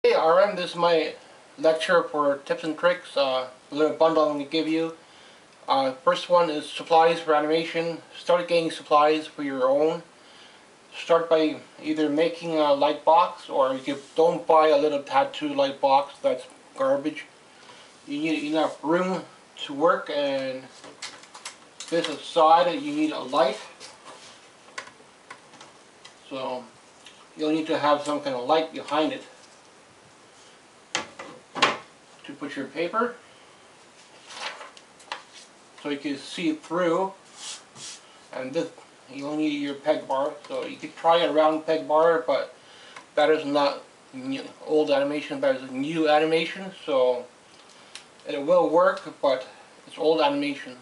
Hey RM, this is my lecture for tips and tricks, a little bundle I'm going to give you. First one is supplies for animation. Start getting supplies for your own. Start by either making a light box, or if you don't buy a little tattoo light box, that's garbage. You need enough room to work, and this side you need a light. So you'll need to have some kind of light behind it to put your paper, so you can see through. And this, you'll need your peg bar. So you could try a round peg bar, but that is not old animation, that is new animation. So it will work, but it's old animation.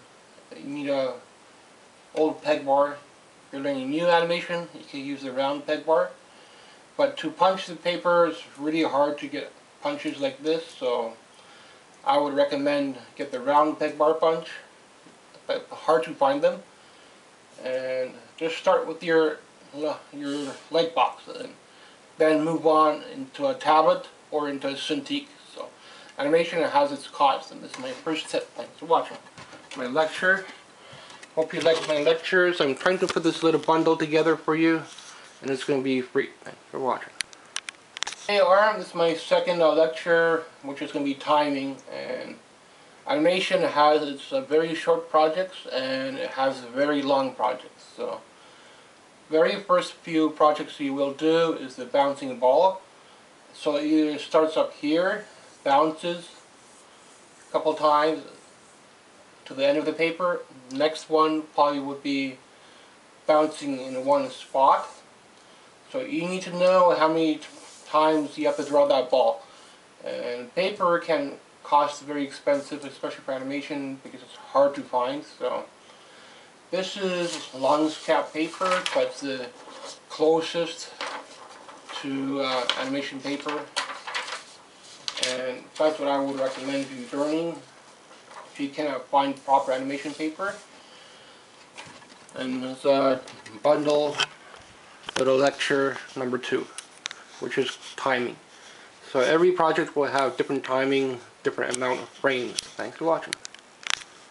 You need a old peg bar. If you're learning new animation, you can use the round peg bar. But to punch the paper, it's really hard to get punches like this, so I would recommend get the round peg bar punch, but hard to find them. And just start with your light box, and then move on into a tablet or into a Cintiq. So animation has its cost, and this is my first tip. Thanks for watching my lecture. Hope you liked my lectures. I'm trying to put this little bundle together for you, and it's going to be free. Thanks for watching. Hey RM, this is my second lecture, which is going to be timing. And animation has its very short projects, and it has very long projects. So very first few projects you will do is the bouncing ball. So it either starts up here, bounces a couple times to the end of the paper. The next one probably would be bouncing in one spot. So you need to know how many times you have to draw that ball. And paper can cost very expensive, especially for animation, because it's hard to find. So this is lungs cap paper, but it's the closest to animation paper, and that's what I would recommend if you're learning, if you cannot find proper animation paper. And there's a bundle for the lecture number 2, which is timing. So every project will have different timing, different amount of frames. Thanks for watching.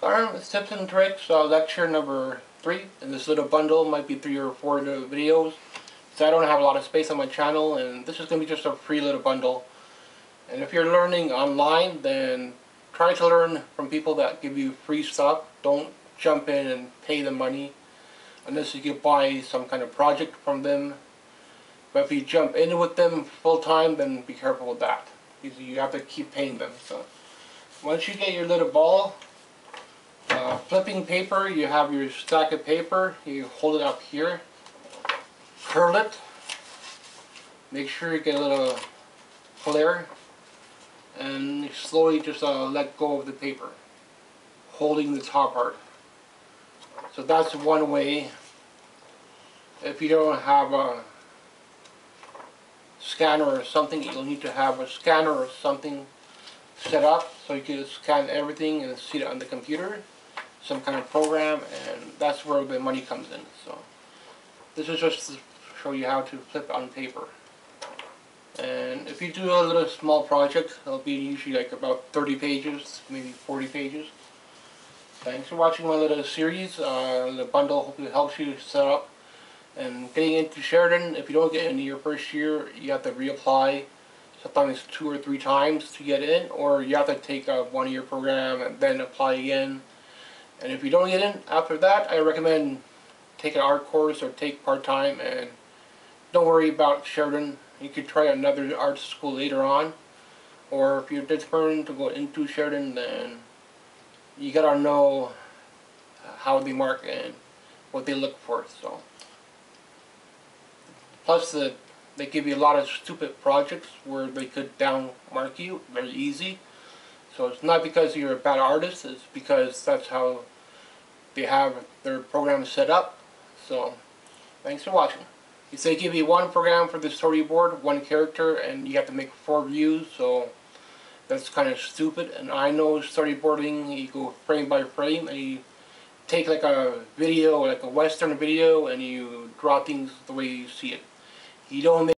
Alright, it's tips and tricks, lecture number 3. And this little bundle might be 3 or 4 videos. So I don't have a lot of space on my channel, and this is going to be just a free little bundle. And if you're learning online, then try to learn from people that give you free stuff. Don't jump in and pay them money unless you can buy some kind of project from them. But if you jump in with them full time, then be careful with that, because you have to keep paying them. So once you get your little ball, flipping paper, you have your stack of paper, you hold it up here, curl it, make sure you get a little flare, and slowly just let go of the paper, holding the top part. So that's one way. If you don't have a scanner or something, you'll need to have a scanner or something set up so you can scan everything and see it on the computer, some kind of program, and that's where the money comes in. So this is just to show you how to flip on paper. And if you do a little small project, it'll be usually like about 30 pages, maybe 40 pages. Thanks for watching my little series. The bundle hopefully helps you set up. And getting into Sheridan, if you don't get into your first year, you have to reapply sometimes 2 or 3 times to get in, or you have to take a 1-year program and then apply again. And if you don't get in after that, I recommend take an art course or take part-time, and don't worry about Sheridan. You could try another art school later on, or if you're determined to go into Sheridan, then you gotta know how they mark and what they look for. So plus they give you a lot of stupid projects where they could down mark you very easy. So it's not because you're a bad artist, it's because that's how they have their program set up. So thanks for watching. If they give you one program for the storyboard, one character, and you have to make 4 views, so that's kind of stupid. And I know storyboarding, you go frame by frame, and you take like a video, like a Western video, and you draw things the way you see it. You don't make